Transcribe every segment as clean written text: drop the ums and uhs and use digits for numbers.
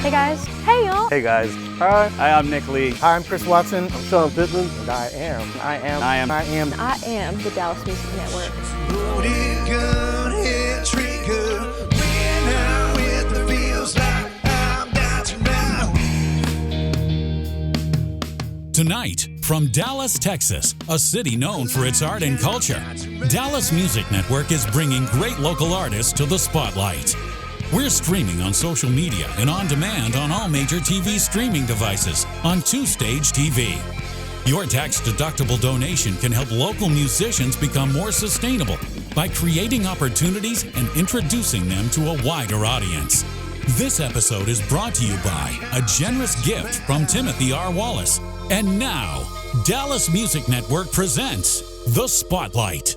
Hey guys. Hey y'all. Hey guys. Hi, I'm Nick Lee. Hi, I'm Chris Watson. I'm Shawn Pittman. And I am the Dallas Music Network. Loaded gun, head trigger, ran out with the feels like I'm dancing now. Tonight, from Dallas, Texas, a city known for its art and culture, Dallas Music Network is bringing great local artists to the spotlight. We're streaming on social media and on demand on all major TV streaming devices on 2Stage TV. Your tax-deductible donation can help local musicians become more sustainable by creating opportunities and introducing them to a wider audience. This episode is brought to you by a generous gift from Timothy R. Wallace. And now, Dallas Music Network presents The Spotlight.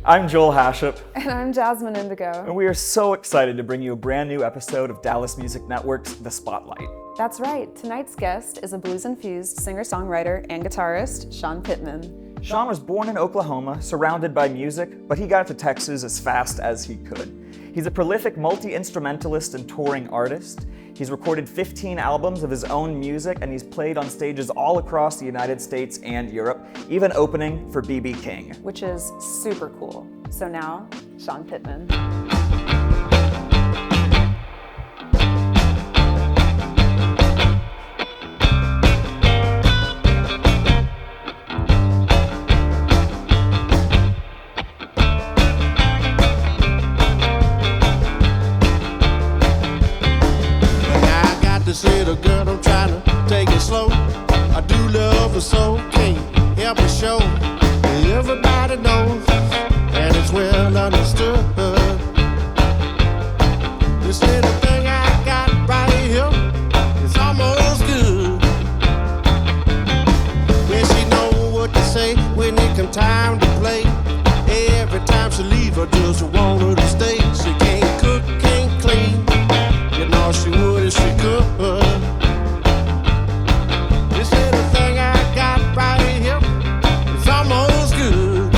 I'm Joel Haship, And I'm Jasmine Indigo. and we are so excited to bring you a brand new episode of Dallas Music Network's The Spotlight. That's right, tonight's guest is a blues-infused singer-songwriter and guitarist, Shawn Pittman. Shawn was born in Oklahoma, surrounded by music, but he got to Texas as fast as he could. He's a prolific multi-instrumentalist and touring artist. He's recorded 15 albums of his own music, and he's played on stages all across the United States and Europe, even opening for B.B. King. Which is super cool. So now, Shawn Pittman. This little girl, I'm trying to take it slow. I do love her so, can't help but show. Everybody knows, and it's well understood. This little thing I got right here, it's almost good. When she know what to say, when it come time to play. Every time she leave, I just want her to stay. She can't cook, can't clean. You know she would if she could. This little thing I got right here, it's almost good.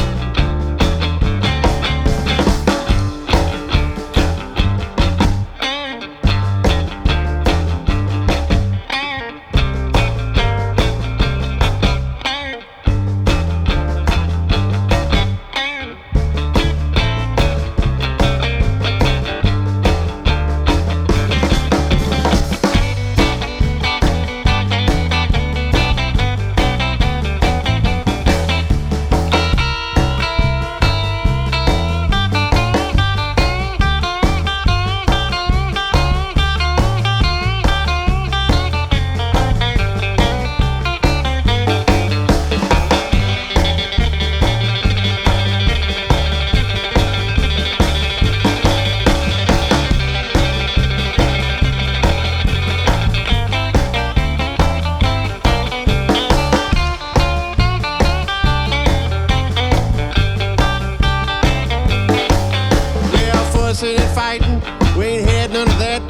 And fighting, we ain't had none of that.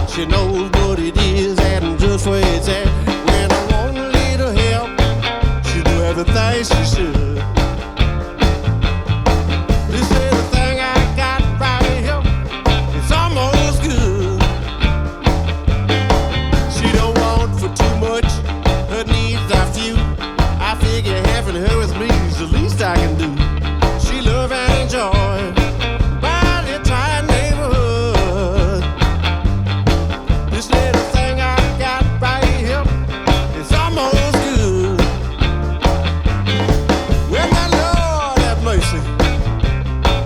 She knows what it is and just where it's at. When I want a little help, she do everything she should. This little thing I got right here, it's almost good. She don't want for too much, her needs are few. I figure having her with me is the least I can do. She love and enjoy this little thing I got right here, it's almost good. Well, my Lord have mercy,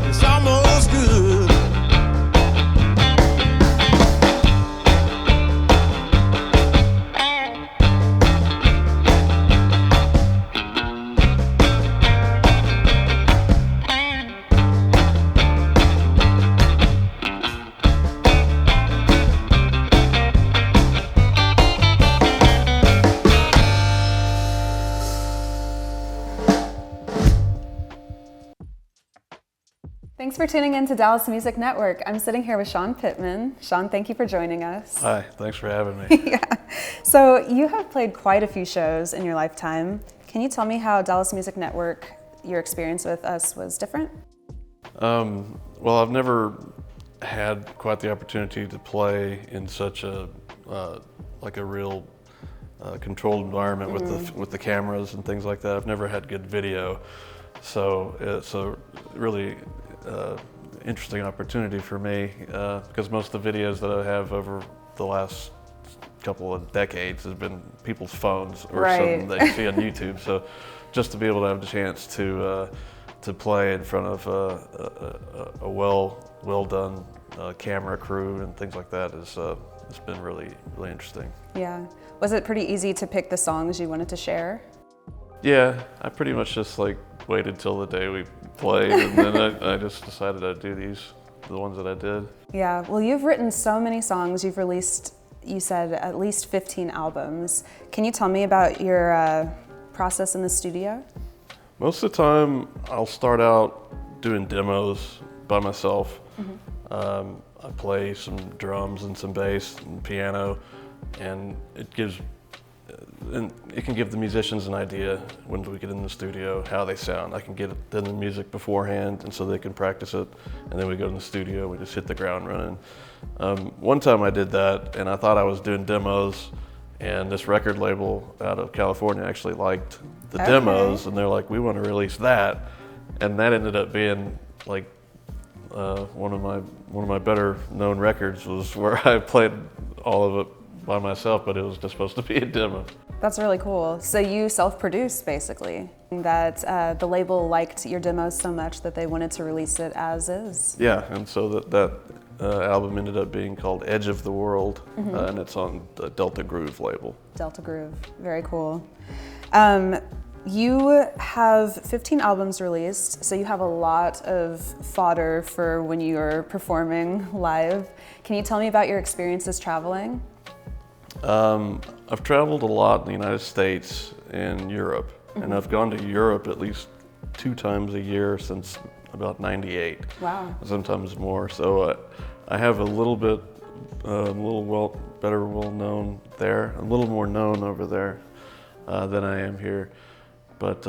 it's almost good. Thanks for tuning in to Dallas Music Network. I'm sitting here with Shawn Pittman. Shawn, thank you for joining us. Hi, thanks for having me. Yeah. So you have played quite a few shows in your lifetime. Can you tell me how Dallas Music Network, your experience with us was different? Well, I've never had quite the opportunity to play in such a like a real controlled environment with the cameras and things like that. I've never had good video, so it's a really interesting opportunity for me because most of the videos that I have over the last couple of decades has been people's phones or something they see on YouTube. So just to be able to have the chance to play in front of a well done camera crew and things like that is it's been really interesting. Yeah. Was it pretty easy to pick the songs you wanted to share? Yeah, I pretty much just like waited till the day we played, and then I just decided I'd do the ones that I did. Yeah. Well, you've written so many songs. You've released, you said, at least 15 albums. Can you tell me about your process in the studio? Most of the time, I'll start out doing demos by myself. I play some drums and some bass and piano, and it can give the musicians an idea when we get in the studio how they sound. I can get them the music beforehand, and so they can practice it, and then we go in the studio, we just hit the ground running. One time I did that, and I thought I was doing demos, and this record label out of California actually liked the demos, and they're like, we want to release that. And that ended up being like one of my better known records, was where I played all of it by myself, but it was just supposed to be a demo. That's really cool. So you self-produced, basically, that the label liked your demos so much that they wanted to release it as is. Yeah, and so that album ended up being called Edge of the World, and it's on the Delta Groove label. Delta Groove, very cool. You have 15 albums released, so you have a lot of fodder for when you're performing live. Can you tell me about your experiences traveling? I've traveled a lot in the United States and Europe, and I've gone to Europe at least 2 times a year since about '98. Wow. Sometimes more. So I have a little bit, better well known there, a little more known over there than I am here. But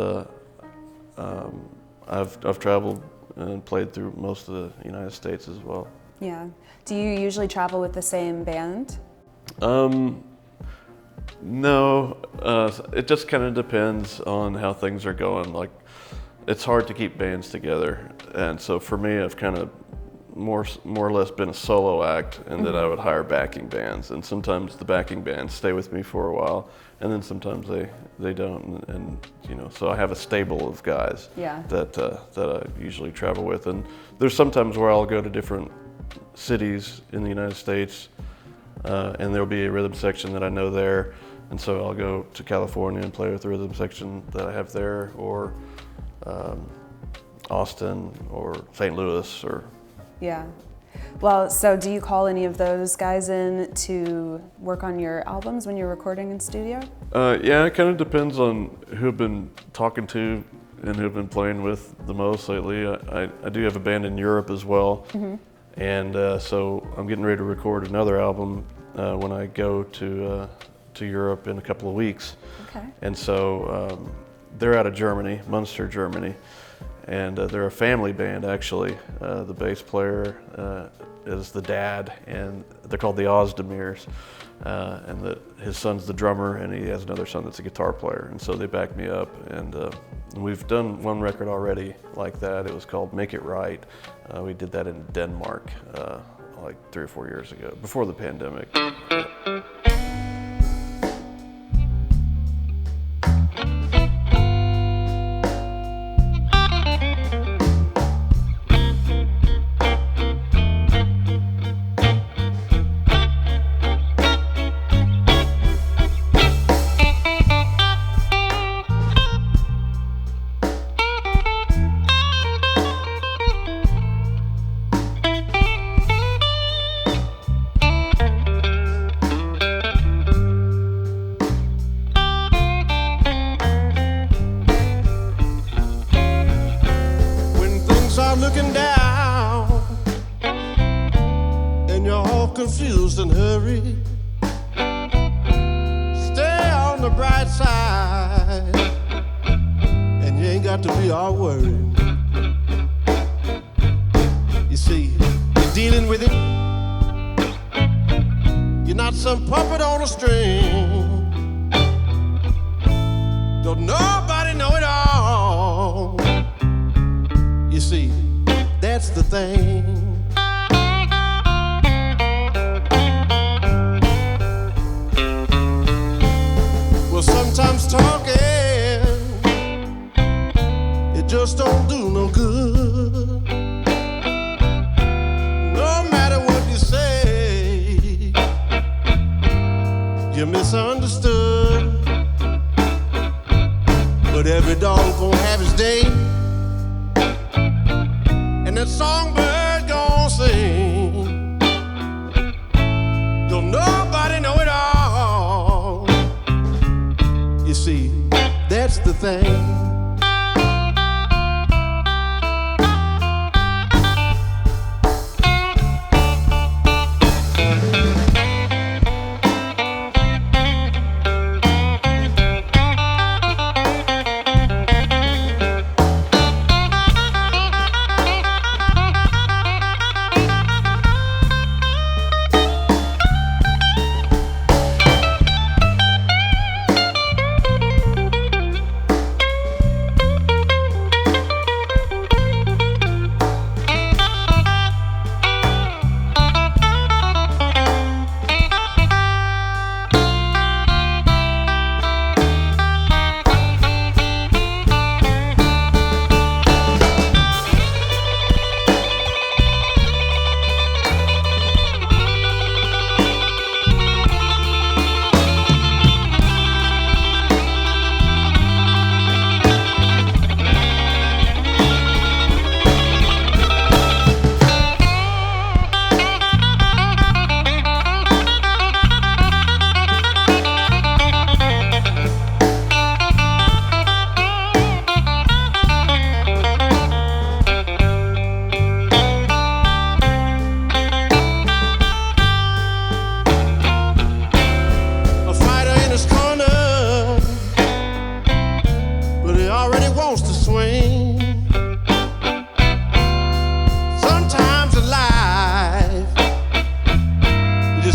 I've traveled and played through most of the United States as well. Yeah. Do you usually travel with the same band? No, it just kind of depends on how things are going. Like, it's hard to keep bands together, and so for me, I've kind of more or less been a solo act, and then I would hire backing bands, and sometimes the backing bands stay with me for a while, and then sometimes they don't, and you know, so I have a stable of guys that I usually travel with, and there's sometimes where I'll go to different cities in the United States, and there'll be a rhythm section that I know there, and so I'll go to California and play with the rhythm section that I have there, or Austin or St. Louis or. Yeah. Well, so do you call any of those guys in to work on your albums when you're recording in studio? Yeah, it kind of depends on who I've been talking to and who I've been playing with the most lately. I do have a band in Europe as well, and so I'm getting ready to record another album when I go to Europe in a couple of weeks. Okay. And so they're out of Germany, Munster, Germany. And they're a family band, actually. The bass player is the dad, and they're called the Ozdemirs. And his son's the drummer, and he has another son that's a guitar player. And so they back me up, and we've done one record already like that. It was called Make It Right. We did that in Denmark like 3 or 4 years ago, before the pandemic. Looking down, and you're all confused and hurried. Stay on the bright side, and you ain't got to be all worried. You see, dealing with it. You're not some puppet on a string. Don't nobody know it all. You see, that's the thing. Well, sometimes talking, it just don't do no good. No matter what you say, you're misunderstood. But every dog gon' have his day, and that songbird gon' sing. Don't nobody know it all. You see, that's the thing.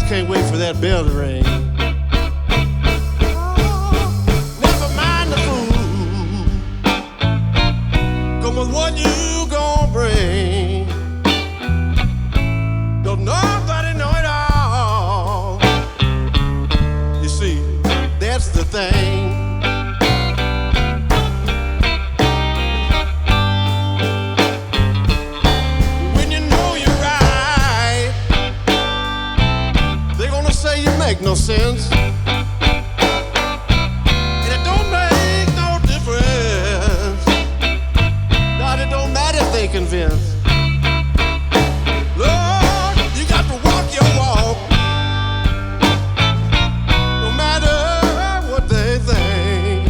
Can't wait for that bell to ring. Never mind the food. Come with what you gon' bring. Don't nobody know it all. You see, that's the thing. Make no sense, and it don't make no difference. God, it don't matter if they convince. Lord, you got to walk your walk, no matter what they think.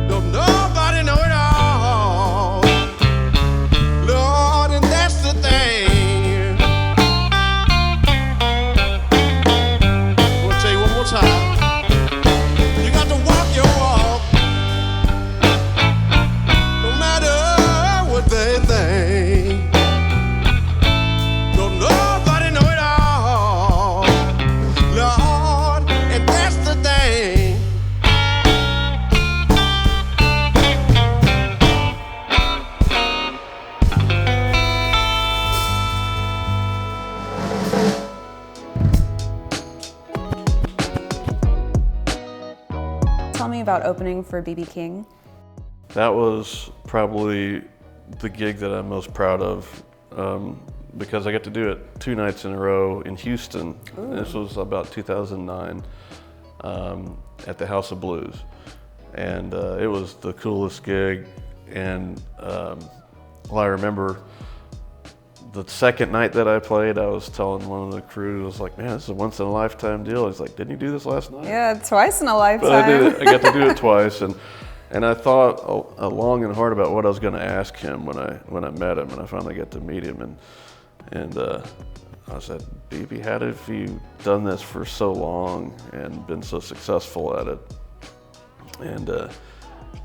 Don't nobody know it all, Lord, and that's the thing. You got to walk your walk, no matter what they think. Don't nobody know it all, Lord, and that's the thing. Tell me about opening for B.B. King. That was probably the gig that I'm most proud of because I got to do it 2 nights in a row in Houston. This was about 2009 at the House of Blues. And it was the coolest gig. And I remember the second night that I played, I was telling one of the crew, I was like, man, this is a once in a lifetime deal. He's like, didn't you do this last night? Yeah, twice in a lifetime. But I did it. I got to do it twice, and I thought long and hard about what I was going to ask him when I met him, and I finally got to meet him, and I said, BB, how have you done this for so long and been so successful at it? And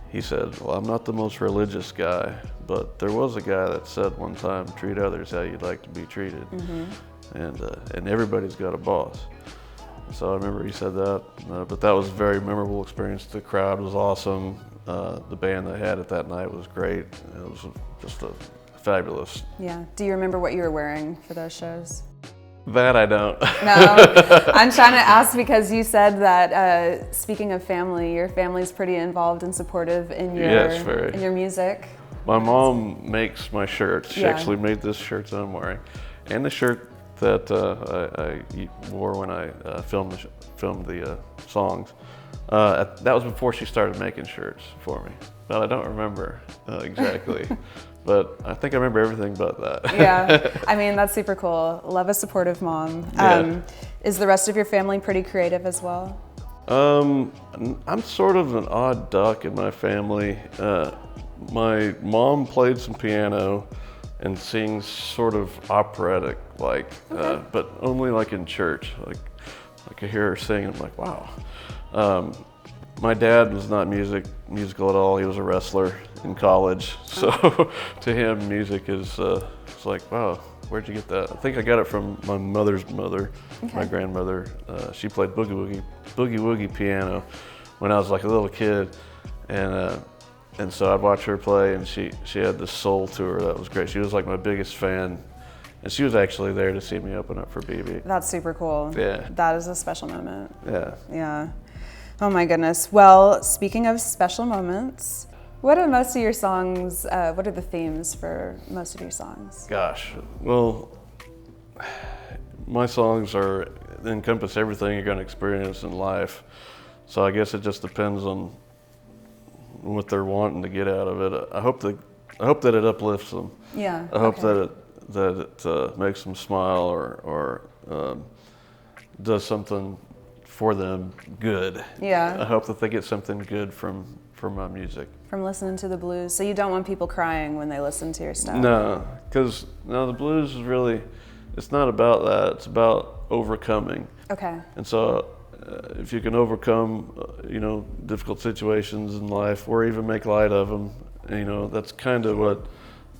he said, well, I'm not the most religious guy, but there was a guy that said one time, treat others how you'd like to be treated. And everybody's got a boss. So I remember he said that, but that was a very memorable experience. The crowd was awesome. The band they had at that night was great. It was just a fabulous. Yeah. Do you remember what you were wearing for those shows? That I don't. No, I'm trying to ask because you said that, speaking of family, your family's pretty involved and supportive in your, Yes, very. in your music. My mom makes my shirts. She Yeah. actually made this shirt that I'm wearing, and the shirt that I wore when I filmed the songs. That was before she started making shirts for me, but I don't remember exactly. But I think I remember everything but that. Yeah, I mean, that's super cool. Love a supportive mom. Yeah. Is the rest of your family pretty creative as well? I'm sort of an odd duck in my family. My mom played some piano and sings sort of operatic, like, but only like in church. Like I hear her sing, I'm like, wow. My dad was not musical at all. He was a wrestler in college, so to him, music is it's like, wow, where'd you get that? I think I got it from my mother's mother, my grandmother. She played boogie woogie piano when I was like a little kid, and so I'd watch her play, and she had this soul to her that was great. She was like my biggest fan, and she was actually there to see me open up for BB. That's super cool. Yeah. That is a special moment. Yeah. Yeah. Oh my goodness. Well, speaking of special moments, what are most of your songs, what are the themes for most of your songs? Gosh, well, my songs encompass everything you're going to experience in life. So I guess it just depends on what they're wanting to get out of it. I hope that it uplifts them. Yeah. I hope that it makes them smile or does something for them good. Yeah. I hope that they get something good from my music. From listening to the blues. So you don't want people crying when they listen to your stuff? No, because the blues is really, it's not about that. It's about overcoming. Okay. And so if you can overcome, difficult situations in life or even make light of them, that's kind of what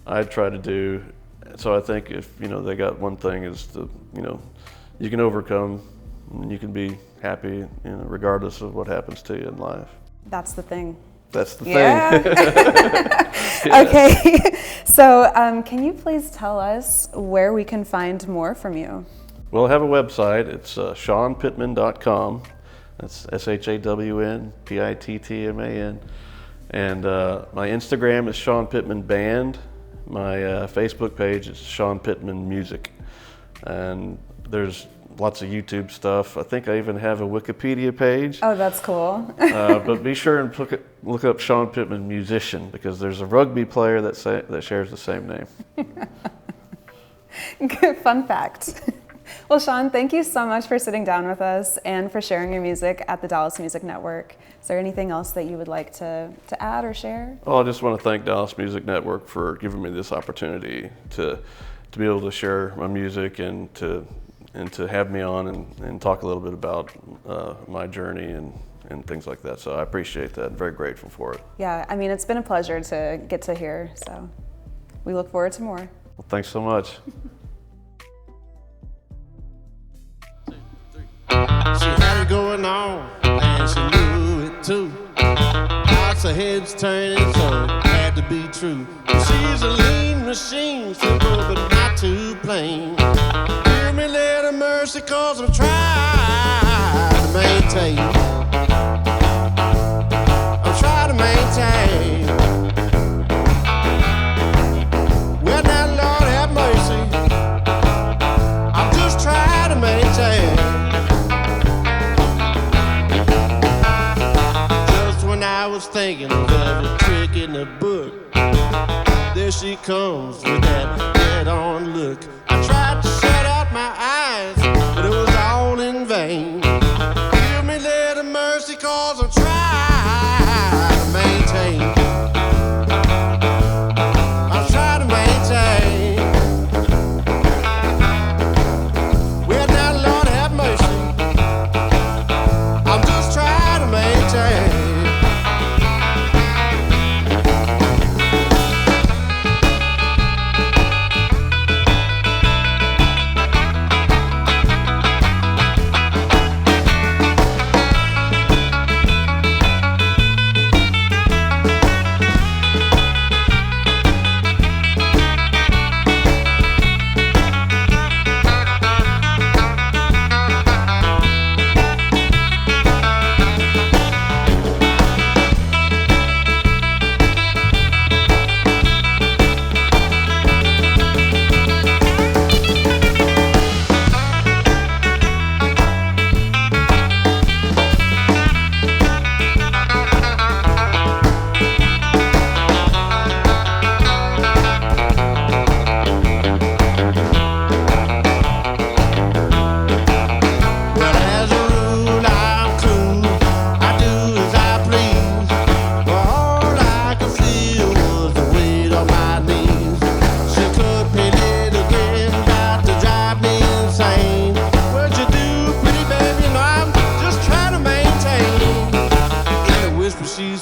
I try to do. So I think if, they got one thing is to, you can overcome and you can be happy, regardless of what happens to you in life. That's the thing. That's the thing. Okay. So can you please tell us where we can find more from you? Well, I have a website. It's ShawnPittman.com. That's ShawnPittman. And my Instagram is Shawn Pittman Band. My Facebook page is Shawn Pittman Music. And there's lots of YouTube stuff. I think I even have a Wikipedia page. Oh, that's cool. But be sure and look up Shawn Pittman Musician, because there's a rugby player that shares the same name. Good fun fact. Well, Shawn, thank you so much for sitting down with us and for sharing your music at the Dallas Music Network. Is there anything else that you would like to add or share? Well, I just want to thank Dallas Music Network for giving me this opportunity to be able to share my music and to have me on and talk a little bit about my journey and things like that. So I appreciate that. I'm very grateful for it. Yeah, I mean, it's been a pleasure to get to hear, so we look forward to more. Well, thanks so much. She had it going on, and she knew it too. Lots of heads turning, so it had to be true. She's a lean machine, simple but not too plain. Give me a little mercy, 'cause I'm trying to maintain. I'm trying to maintain. Well, now, Lord have mercy, I'm just trying to maintain. I was thinking of every trick in the book. There she comes with that dead-on look. I tried to shut out my eyes, but it was all in vain. Give me a little mercy, 'cause I'm trying to maintain. I'm trying to maintain. Well, now, Lord have mercy, I'm just trying to maintain.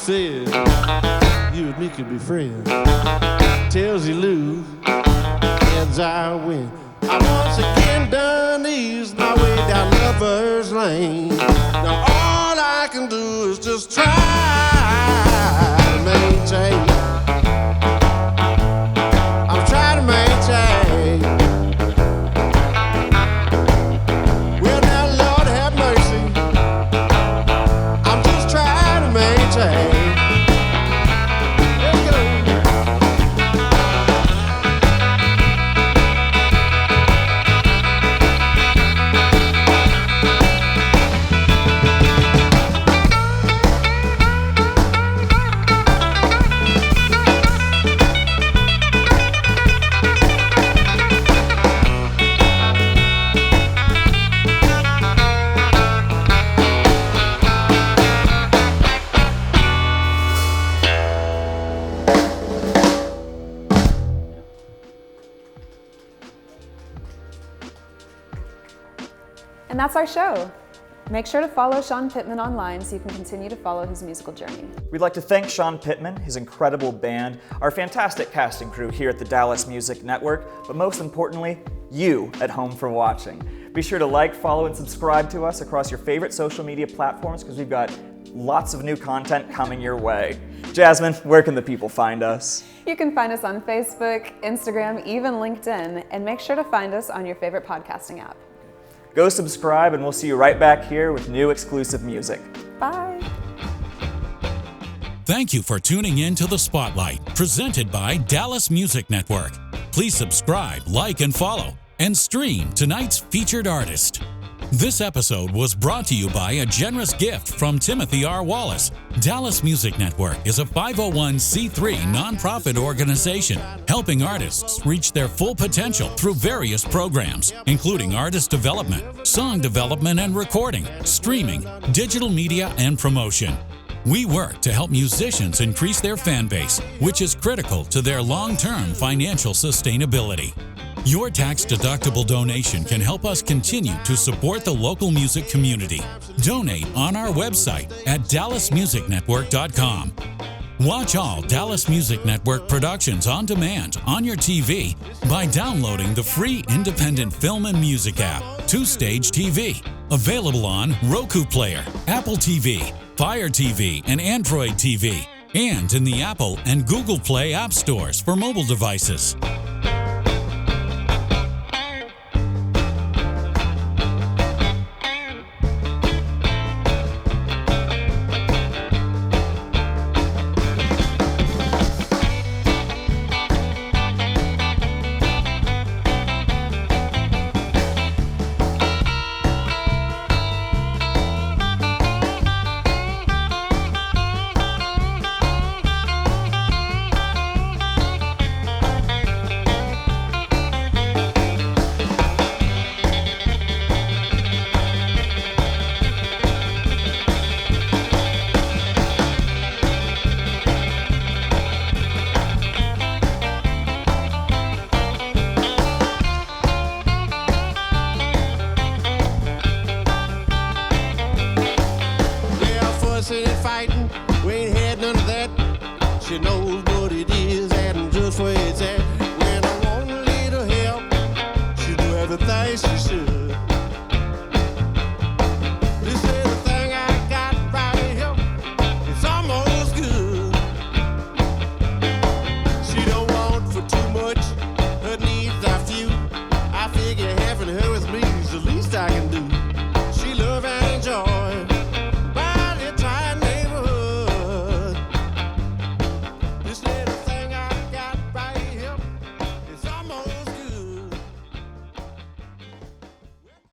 says you and me could be friends. Tails you lose, heads I win. I once again done eased my way down lover's lane. Now all I can do is just try to maintain. I'm trying to maintain. Well now, Lord have mercy, I'm just trying to maintain. Let's go. And that's our show. Make sure to follow Shawn Pittman online so you can continue to follow his musical journey. We'd like to thank Shawn Pittman, his incredible band, our fantastic casting crew here at the Dallas Music Network, but most importantly, you at home for watching. Be sure to like, follow, and subscribe to us across your favorite social media platforms because we've got lots of new content coming your way. Jasmine, where can the people find us? You can find us on Facebook, Instagram, even LinkedIn, and make sure to find us on your favorite podcasting app. Go subscribe and we'll see you right back here with new exclusive music. Bye. Thank you for tuning in to The Spotlight, presented by Dallas Music Network. Please subscribe, like, and follow, and stream tonight's featured artist. This episode was brought to you by a generous gift from Timothy R. Wallace. Dallas Music Network is a 501c3 nonprofit organization helping artists reach their full potential through various programs, including artist development, song development and recording, streaming, digital media, and promotion. We work to help musicians increase their fan base, which is critical to their long-term financial sustainability. Your tax-deductible donation can help us continue to support the local music community. Donate on our website at dallasmusicnetwork.com. Watch all Dallas Music Network productions on demand on your TV by downloading the free independent film and music app, 2Stage TV, available on Roku Player, Apple TV, Fire TV, and Android TV, and in the Apple and Google Play app stores for mobile devices.